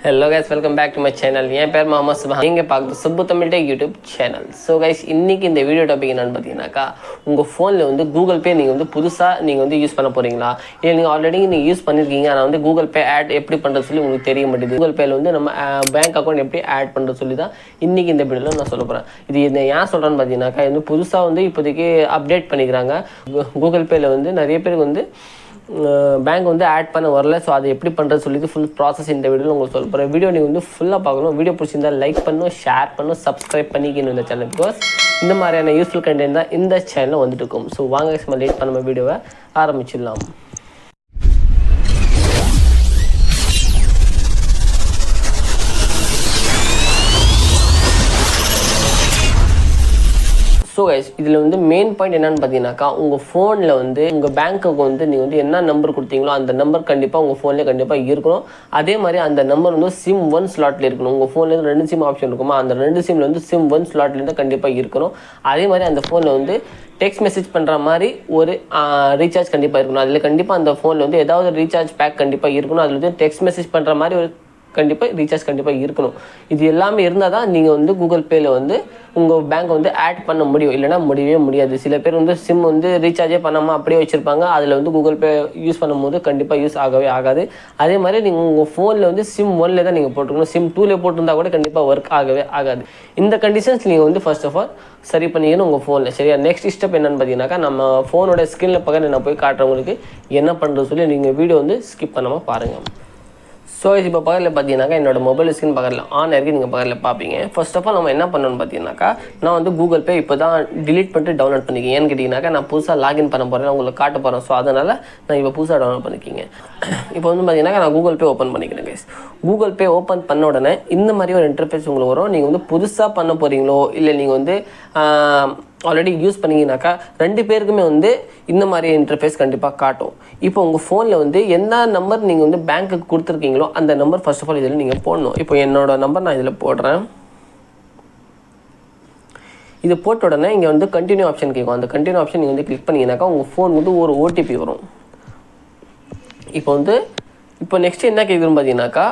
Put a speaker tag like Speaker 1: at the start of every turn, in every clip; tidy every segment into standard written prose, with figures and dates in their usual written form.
Speaker 1: Hello guys, welcome back to my channel. என் பேர் மாமா சுபா. நீங்கள் பார்க்குறது Subbu Tamil tech YouTube channel. So guys, இன்றைக்கி இந்த வீடியோ டாபிக் என்னென்னு பார்த்தீங்கன்னாக்கா, உங்கள் ஃபோனில் வந்து கூகுள் பே நீங்கள் வந்து புதுசாக நீங்கள் வந்து யூஸ் பண்ண போகிறீங்களா, இல்லை நீங்கள் ஆல்ரெடி நீங்கள் யூஸ் பண்ணியிருக்கீங்க, ஆனால் வந்து கூகுள் பே ஆட் எப்படி பண்ணுறது சொல்லி உங்களுக்கு தெரிய மாட்டேங்குது. கூகுள் பேயில் வந்து நம்ம பேங்க் அக்கௌண்ட் எப்படி ஆட் பண்ணுறது சொல்லி தான் இன்றைக்கி இந்த வீடியோவில் நான் சொல்ல போகிறேன். இது ஏன் சொல்கிறேன்னு பார்த்தீங்கன்னாக்கா, இது வந்து புதுசாக வந்து இப்போதைக்கு அப்டேட் பண்ணிக்கிறாங்க. கூகுள் பேயில் வந்து நிறைய பேருக்கு வந்து பேங்க் வந்து ஆட் பண்ண வரல. ஸோ அதை எப்படி பண்ணுறது சொல்லிட்டு ஃபுல் ப்ராசஸ் இந்த வீடியோவில் உங்களுக்கு சொல்ல போகிறேன். வீடியோ நீங்கள் வந்து ஃபுல்லாக பார்க்கணும். வீடியோ பிடிச்சிருந்தால் லைக் பண்ணணும், ஷேர் பண்ணணும், சப்ஸ்கிரைப் பண்ணிக்கணும் இந்த சேனல். பிகாஸ் இந்த மாதிரியான யூஸ்ஃபுல் கண்டென்ட் தான் இந்த சேனலில் வந்துட்டு இருக்கும். ஸோ வாங்க நம்ம லேட் பண்ண வீடியோவை ஆரம்பிச்சிடலாம். ஸோ கைஸ், இதில் வந்து மெயின் பாயிண்ட் என்னென்னு பார்த்தீங்கன்னாக்கா, உங்கள் ஃபோனில் வந்து உங்கள் பேங்க்குக்கு வந்து நீங்கள் வந்து என்ன நம்பர் கொடுத்தீங்களோ அந்த நம்பர் கண்டிப்பாக உங்கள் ஃபோன்லேயே கண்டிப்பாக இருக்கணும். அதே மாதிரி அந்த நம்பர் வந்து சிம் 1 ஸ்லாட்டில் இருக்கணும். உங்கள் ஃபோன்லேருந்து 2 சிம் ஆப்ஷன் இருக்குமா, அந்த 2 சிம்மில் வந்து சிம் 1 ஸ்லாட்லேருந்து கண்டிப்பாக இருக்கணும். அதே மாதிரி அந்த ஃபோனில் வந்து டெக்ஸ்ட் மெசேஜ் பண்ணுற மாதிரி ஒரு ரீசார்ஜ் கண்டிப்பாக இருக்கணும். அதில் கண்டிப்பாக அந்த ஃபோனில் வந்து ஏதாவது ரீசார்ஜ் பேக் கண்டிப்பாக இருக்கணும். அதில் வந்து டெக்ஸ்ட் மெசேஜ் பண்ணுற மாதிரி ஒரு கண்டிப்பாக ரீசார்ஜ் கண்டிப்பாக இருக்கணும். இது எல்லாமே இருந்தால் தான் நீங்கள் வந்து கூகுள் பேயில் வந்து உங்கள் பேங்க் வந்து ஆட் பண்ண முடியும். இல்லைனா முடியவே முடியாது. சில பேர் வந்து சிம் வந்து ரீசார்ஜே பண்ணாமல் அப்படியே வச்சுருப்பாங்க. அதில் வந்து கூகுள் பே யூஸ் பண்ணும்போது கண்டிப்பாக யூஸ் ஆகவே ஆகாது. அதே மாதிரி நீங்கள் உங்கள் ஃபோனில் வந்து சிம் 1 தான் நீங்கள் போட்டுக்கணும். சிம் 2 போட்டிருந்தா கூட கண்டிப்பாக ஒர்க் ஆகவே ஆகாது. இந்த கண்டிஷன்ஸ் நீங்கள் வந்து ஃபர்ஸ்ட் ஆஃப் ஆல் சரி பண்ணிக்கணும் உங்கள் ஃபோனில். சரியா, நெக்ஸ்ட் ஸ்டெப் என்னென்னு பார்த்தீங்கன்னாக்கா, நம்ம ஃபோனோட ஸ்க்ரீனில் பக்கத்தில் நான் போய் காட்டுறவங்களுக்கு என்ன பண்ணுறது சொல்லி நீங்கள் வீடியோ வந்து ஸ்கிப் பண்ணாமல் பாருங்கள். ஸோ இப்போ பக்கத்தில் பார்த்தீங்கன்னாக்கா, என்னோட மொபைல் ஸ்க்ரீன் பக்கத்தில் ஆன் ஆகிருக்கு. நீங்கள் பக்கத்தில் பார்ப்பீங்க. ஃபர்ஸ்ட் ஆஃப் ஆல் நம்ம என்ன பண்ணணும்னு பார்த்தீங்கன்னாக்கா, நான் வந்து கூகுள் பே இப்போ தான் டிலீட் பண்ணிட்டு டவுன்லோட் பண்ணிக்கிங்க. ஏன்னு கேட்டிங்கனாக்கா, நான் புதுசாக லாகின் பண்ண போகிறேன், உங்களுக்கு காட்ட போகிறேன். ஸோ அதனால் நான் இப்போ புதுசாக டவுன்லோட் பண்ணிக்கிங்க. இப்போ வந்து பார்த்தீங்கன்னா நான் கூகுள் பே ஓப்பன் பண்ணிக்கிறேன் கைஸ். கூகுள் பே ஓப்பன் பண்ண உடனே இந்த மாதிரி ஒரு இன்டர்ஃபேஸ் உங்களுக்கு வரும். நீங்கள் வந்து புதுசாக பண்ண போகிறீங்களோ இல்லை நீங்கள் வந்து ஆல்ரெடி யூஸ் பண்ணிங்கனாக்கா, 2 பேருக்குமே வந்து இந்த மாதிரி இன்டர்ஃபேஸ் கண்டிப்பாக காட்டும். இப்போ உங்கள் ஃபோனில் வந்து என்ன நம்பர் நீங்கள் வந்து பேங்க்குக்கு கொடுத்துருக்கீங்களோ அந்த நம்பர் ஃபர்ஸ்ட் ஆஃப் ஆல் இதில் நீங்கள் போடணும். இப்போ என்னோடய நம்பர் நான் இதில் போடுறேன். இது போட்ட உடனே இங்கே வந்து கண்டினியூ ஆப்ஷன் கேட்கும். அந்த கண்டினியூ ஆப்ஷன் நீங்கள் வந்து கிளிக் பண்ணிங்கனாக்கா உங்கள் ஃபோன் வந்து ஒரு ஓடிபி வரும். இப்போ நெக்ஸ்ட் என்ன கேட்குதுன்னு பார்த்தீங்கன்னாக்கா,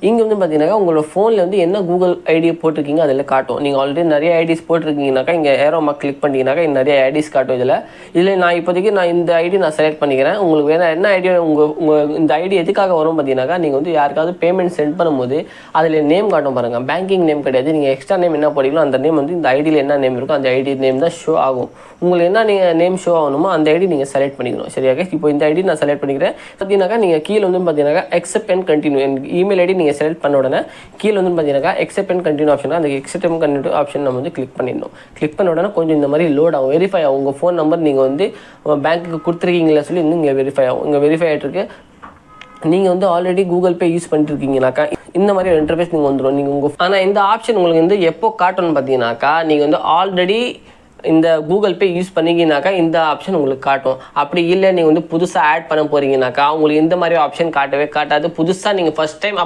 Speaker 1: இங்கே வந்து பார்த்தீங்கன்னாக்கா உங்களோட ஃபோனில் வந்து என்ன கூகுள் ஐடியை போட்டிருக்கீங்க அதில் காட்டும். நீங்கள் ஆல்ரெடி நிறைய ஐடிஸ் போட்டிருக்கீங்கனாக்கா இங்கே ஏரோ மார்க் கிளிக் பண்ணிங்கனாக்கா நிறைய ஐடிஸ் காட்டும். இதில் நான் இப்போதைக்கு இந்த ஐடி நான் செலக்ட் பண்ணிக்கிறேன். உங்களுக்கு வேணா என்ன ஐடியா உங்கள் இந்த ஐடி எதுக்காக வரும் பார்த்தீங்கன்னாக்கா, நீங்கள் வந்து யாருக்காவது பேமெண்ட் சென்ட் பண்ணும்போது அதில் நேம் காட்டும் பாருங்கள். பேங்கிங் நேம் கிடையாது. நீங்கள் எக்ஸ்ட்ரா நேம் என்ன போடுறீங்களோ அந்த நேம் வந்து இந்த ஐடியில் என்ன நேம் இருக்கோ அந்த ஐடி நேம் தான் ஷோ ஆகும். உங்களுக்கு என்ன நீங்கள் நேம் ஷோ ஆகணுமோ அந்த ஐடி நீங்கள் செலக்ட் பண்ணிக்கணும். சரியாக, இப்போ இந்த ஐடி நான் செலக்ட் பண்ணிக்கிறேன். பார்த்தீங்கன்னாக்கா நீங்கள் கீழே வந்து பார்த்தீங்கன்னாக்கா accept and continue email ID நீங்கள் செலக்ட் பண்ண உடனே கீழே வந்து பார்த்தீங்கன்னா அக்செப்ட் அண்ட் கண்டினியூ ஆப்ஷன், அந்த அக்செப்ட் அண்ட் கண்டினியூ ஆப்ஷன் நம்ம வந்து கிளிக் பண்ணிடணும். கிளிக் பண்ண உடனே கொஞ்சம் இந்த மாதிரி லோட் ஆகும், வெரிஃபை ஆகும். உங்கள் ஃபோன் நம்பர் நீங்கள் வந்து பேங்க்குக்கு கொடுத்துருக்கீங்களா சொல்லி இன்னும் இங்கே வெரிஃபை ஆகும். இங்கே வெரிஃபை ஆகிட்டுருக்கு. நீங்கள் வந்து ஆல்ரெடி கூகுள் பே யூஸ் பண்ணிட்டு இருக்கீங்கனாக்கா இந்த மாதிரி ஒரு இன்டர்ஃபேஸ் நீங்கள் வந்துடும். நீங்கள் ஆனால் இந்த ஆப்ஷன் உங்களுக்கு வந்து எப்போ காட்டணும்னு பார்த்தீங்கன்னாக்கா, நீங்கள் வந்து ஆல்ரெடி இந்த கூகுள் பே யூஸ் பண்ணிங்கனாக்கா இந்த ஆப்ஷன் உங்களுக்கு காட்டும். அப்படி இல்லை நீங்கள் வந்து புதுசாக ஆட் பண்ண போகிறீங்கனாக்கா உங்களுக்கு இந்த மாதிரி ஆப்ஷன் காட்டவே காட்டாது. புதுசாக நீங்கள் ஃபஸ்ட் டைம்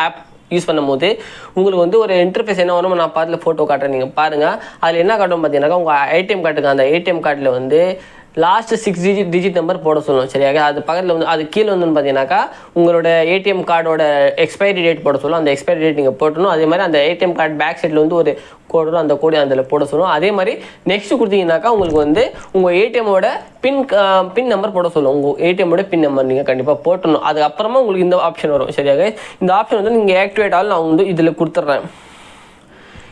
Speaker 1: ஆப் யூஸ் பண்ணும்போது உங்களுக்கு வந்து ஒரு இன்டர்ஃபேஸ் என்ன வரும், நான் பார்த்துல ஃபோட்டோ காட்டுறேன், நீங்கள் பாருங்கள். அதில் என்ன காட்டும் பார்த்தீங்கன்னாக்கா, உங்கள் ஏடிஎம் கார்டுக்கு அந்த ஏடிஎம் கார்டில் வந்து லாஸ்ட்டு 6 டிஜிட் நம்பர் போட சொல்லணும். சரியாக, அது பக்கத்தில் வந்து அது கீழே வந்து பார்த்தீங்கன்னாக்கா உங்களோட ஏடிஎம் கார்டோட எக்ஸ்பைரி டேட் போட சொல்லும். அந்த எக்ஸ்பைரி டேட் நீங்கள் போட்டணும். அதே மாதிரி அந்த ஏடிஎம் கார்டு பேக் சைடில் வந்து ஒரு கோடு வரும், அந்த கோடு அதில் போட சொல்லும். அதே மாதிரி நெக்ஸ்ட் கொடுத்தீங்கன்னாக்கா உங்களுக்கு வந்து உங்கள் ஏடிஎம்மோட பின் நம்பர் போட சொல்லும். உங்கள் ஏடிஎம்மோட பின் நம்பர் நீங்கள் கண்டிப்பாக போட்டணும். அதுக்கப்புறமா உங்களுக்கு இந்த ஆப்ஷன் வரும். சரியாக, இந்த ஆப்ஷன் வந்து நீங்கள் ஆக்டிவேட் ஆகலாம். நான் வந்து இதில் கொடுத்துட்றேன்.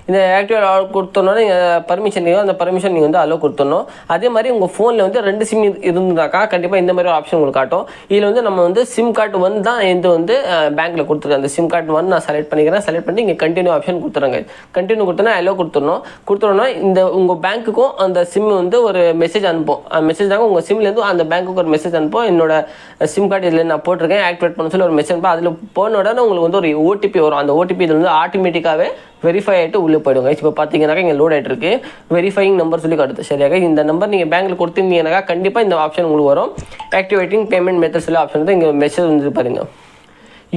Speaker 1: இந்த ஆக்டிவேட் அலோ கொடுத்தோன்னா நீங்கள் பர்மிஷன் அந்த பர்மிஷன் நீங்கள் வந்து அலோ கொடுத்துடணும். அதே மாதிரி உங்கள் ஃபோனில் வந்து 2 சிம் இருந்தாக்கா கண்டிப்பாக இந்த மாதிரி ஒரு ஆப்ஷன் உங்களுக்கு காட்டும். இதில் வந்து நம்ம வந்து சிம் கார்டு 1 தான் இது வந்து பேங்க்கில் கொடுத்துருக்கேன். அந்த சிம் கார்டு 1 நான் செலக்ட் பண்ணிக்கிறேன். செலக்ட் பண்ணி இங்கே கண்டினியூ ஆப்ஷன் கொடுத்துருங்க. கண்டினியூ கொடுத்தோன்னா அலோ கொடுத்துடணும். இந்த உங்கள் பேங்க்குக்கும் அந்த சிம் வந்து ஒரு மெசேஜ் அனுப்போம். மெசேஜ் தாங்க உங்கள் சிம்லேருந்து அந்த பேங்க்குக்கு ஒரு மெசேஜ் அனுப்போம். என்னோட சிம் கார்டு இதில் நான் போட்டிருக்கேன், ஆக்டிவேட் பண்ண சொல்லி ஒரு மெசேஜ் அனுப்போம். அதில் போன உடனே உங்களுக்கு வந்து ஒரு ஓடிபி வரும். அந்த ஓடிபி இதில் வந்து ஆட்டோமேட்டிக்காகவே வெரிஃபை ஆகிட்டு உள்ளே போய்டுங்க. இப்போ பார்த்தீங்கன்னாக்கா இங்கே லோட் ஆகிட்டு இருக்கு, வெரிஃபைங் நம்பர் சொல்லி காட்டுது. சரியாக, இந்த நம்பர் நீங்கள் பேங்க்கில் கொடுத்துருந்தீங்கன்னாக்கா கண்டிப்பாக இந்த ஆப்ஷன் உங்களுக்கு வரும். ஆக்டிவேட்டிங் பேமெண்ட் மெத்தட் சொல்லி ஆப்ஷன் தான் இங்கே மெசேஜ் வந்து பாருங்கள்.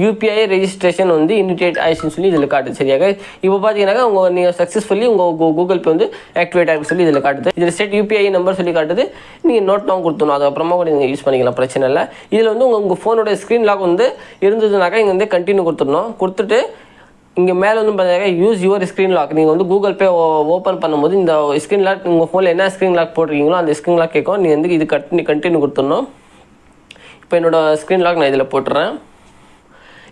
Speaker 1: யூபிஐ ரெஜிஸ்ட்ரேஷன் வந்து இனிஷியேட் ஆயிடுச்சுன்னு சொல்லி இதில் காட்டுது. சரியாக இப்போ பார்த்தீங்கன்னாக்கா நீங்கள் சக்ஸஸ்ஃபுல்லி உங்கள் கூகுள் பே வந்து ஆக்டிவேட் ஆகிருக்கு சொல்லி இதில் காட்டுது. இதில் செட் யூபிஐ நம்பர் சொல்லி காட்டுது. நீங்கள் நோட் டவுன் கொடுத்துணும், அதுக்கப்புறமா கூட நீங்கள் யூஸ் பண்ணிக்கலாம், பிரச்சனை இல்லை. இதில் வந்து உங்கள் ஃபோனோட ஸ்க்ரீன் லாக் வந்து இருந்ததுனாக்கா இங்கே வந்து கண்டினியூ கொடுத்துடணும். கொடுத்துட்டு இங்கே மேலே வந்து பார்த்தீங்கன்னா யூஸ் யுவர் ஸ்க்ரீன் லாக். நீங்கள் வந்து கூகுள் பே ஓப்பன் பண்ணும்போது இந்த ஸ்க்ரீன் லாக் உங்கள் ஃபோனில் என்ன ஸ்க்ரீன் லாக் போட்டிருக்கீங்களோ அந்த ஸ்க்ரீன் லாக் கேட்கும். நீங்கள் வந்து இது கண்டினியூ கொடுத்துடணும். இப்போ என்னோடய ஸ்க்ரீன் லாக் நான் இதில் போட்டுறேன்.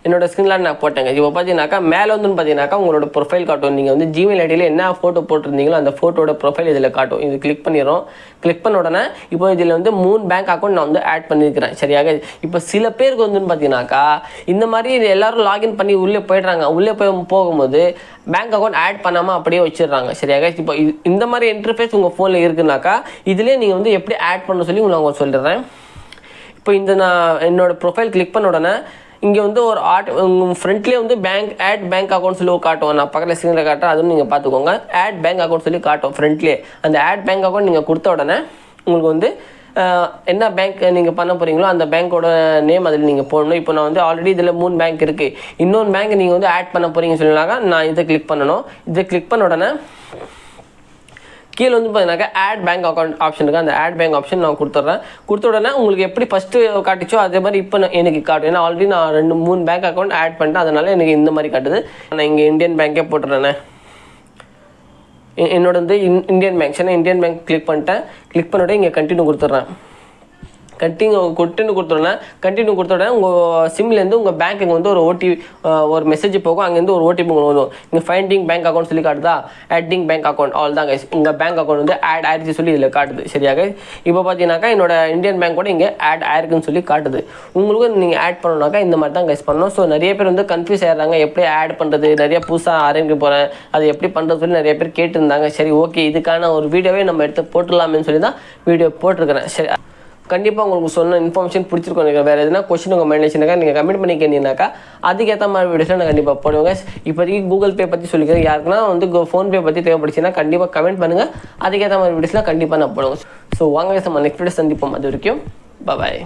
Speaker 1: என்னோடய ஸ்க்ரீன் லாக் நான் போட்டேங்க. இப்போ பார்த்தீங்கன்னாக்கா மேலே வந்து பார்த்தீங்கன்னாக்கா உங்களோட ப்ரொஃபைல் காட்டும். நீங்கள் வந்து ஜிமெயில் ஐடியில் என்ன ஃபோட்டோ போட்டிருந்தீங்களோ அந்த ஃபோட்டோட ப்ரொஃபைல் இதில் காட்டும். இது கிளிக் பண்ணிடுறோம். கிளிக் பண்ண உடனே இப்போ இதில் வந்து 3 பேங்க் அக்கௌண்ட் நான் வந்து ஆட் பண்ணியிருக்கிறேன். சரியாக இப்போ சில பேருக்கு வந்து பார்த்தீங்கன்னாக்கா இந்த மாதிரி எல்லோரும் லாகின் பண்ணி உள்ளே போய்ட்றாங்க. உள்ளே போகும்போது பேங்க் அக்கௌண்ட் ஆட் பண்ணாமல் அப்படியே வச்சிடுறாங்க. சரியாக இப்போ இந்த மாதிரி இன்டர்ஃபேஸ் உங்கள் ஃபோனில் இருக்குனாக்கா இதிலே நீங்கள் வந்து எப்படி ஆட் பண்ண சொல்லி நான் சொல்லிடுறேன். இப்போ நான் என்னோடய ப்ரொஃபைல் கிளிக் பண்ண உடனே இங்கே வந்து ஒரு உங்கள் ஃப்ரண்ட்லேயே வந்து பேங்க் அக்கௌண்ட் சொல்லி காட்டும். நான் பக்கத்தில் ஸ்க்ரீனில் காட்டுறேன், அதுவும் நீங்கள் பார்த்துக்கோங்க. ஆட் பேங்க் அக்கௌண்ட் சொல்லி காட்டும் ஃப்ரண்ட்லேயே. அந்த ஆட் பேங்க் அக்கௌண்ட் நீங்கள் கொடுத்த உடனே உங்களுக்கு வந்து என்ன பேங்க் நீங்கள் பண்ண போகிறீங்களோ அந்த பேங்க்கோட நேம் அதில் நீங்கள் போடணும். இப்போ நான் வந்து ஆல்ரெடி இதில் 3 பேங்க் இருக்குது. இன்னொரு பேங்க் நீங்கள் வந்து ஆட் பண்ண போகிறீங்கன்னு சொன்னாக்கா நான் இதை கிளிக் பண்ணணும். இதை கிளிக் பண்ண உடனே கீழே வந்து பார்த்தீங்கன்னாக்கா ஆட் பேங்க் அக்கௌண்ட் ஆப்ஷன் இருக்குது. அந்த ஆட் பேங்க் ஆப்ஷன் நான் கொடுத்துட்றேன். கொடுத்த உடனே உங்களுக்கு எப்படி ஃபஸ்ட்டு காட்டிச்சோ அதே மாதிரி இப்போ எனக்கு காட்டும். ஏன்னா ஆல்ரெடி நான் 2-3 பேங்க் அக்கௌண்ட் ஆட் பண்ணிட்டேன், அதனால் எனக்கு இந்த மாதிரி காட்டுது. நான் இங்கே இந்தியன் பேங்க்கே போட்டுறேனே. என்னோட வந்து இந்தியன் பேங்க், ஏன்னா இந்தியன் பேங்க் கிளிக் பண்ணிட்டேன். கிளிக் பண்ணிவிட்டு இங்கே கண்டினியூ கொடுத்துட்றேன். கண்டினியூ கொடுத்தோடனே உங்கள் சிம்லேருந்து உங்கள் பேங்க்குக்கு வந்து ஒரு மெசேஜ் போகும். அங்கேருந்து ஒரு ஓடிபி உங்களுக்கு வரும். இங்கே ஃபைண்டிங் பேங்க் அக்கௌண்ட் சொல்லி காட்டுதா, ஆட்டிங் பேங்க் அக்கௌண்ட், ஆல் தான் கைஸ். உங்கள் பேங்க் அக்கௌண்ட் வந்து ஆட் ஆயிடுச்சு சொல்லி இதில் காட்டுது. சரியாக இப்போ பார்த்தீங்கன்னாக்கா என்னோட இந்தியன் பேங்க் கூட இங்கே ஆட் ஆயிருக்குன்னு சொல்லி காட்டுது. உங்களுக்கு நீங்கள் ஆட் பண்ணணுனாக்கா இந்த மாதிரி தான் கைஸ் பண்ணணும். ஸோ நிறைய பேர் வந்து கன்ஃபியூஸ் ஆகிடுறாங்க, எப்படி ஆட் பண்ணுறது, நிறைய புதுசாக ஆரம்பிக்க போகிறேன், அது எப்படி பண்ணுறது சொல்லி நிறைய பேர் கேட்டுருந்தாங்க. சரி ஓகே, இதுக்கான ஒரு வீடியோவே நம்ம எடுத்து போட்டுடலாமேன்னு சொல்லி தான் வீடியோ போட்டிருக்கிறேன். சரி, கண்டிப்பாக உங்களுக்கு சொன்ன இன்ஃபர்மேஷன் பிடிச்சிருக்கோம். நீங்கள் வேறு எதுனா கொஸ்டின் உங்கள் மைண்ட் வச்சுனாக்கா நீங்கள் கமெண்ட் பண்ணி கேட்டீங்கன்னாக்கா அதுக்கேற்ற மாதிரி வீடியோஸில் நான் கண்டிப்பாக போடுவேங்க. இப்போதைக்கு கூகுள் பே பற்றி சொல்லிக்கிறேன். யாருக்குன்னா வந்து ஃபோன்பே பற்றி தேவைப்படுச்சுன்னா கண்டிப்பாக கமெண்ட் பண்ணுங்கள். அதுக்கேற்ற மாதிரி வீடியோஸ்லாம் கண்டிப்பாக நான் போடுவேன். ஸோ வாங்க நம்ம நெக்ஸ்ட் வீடியோ சந்திப்போம். அது வரைக்கும் பாய்.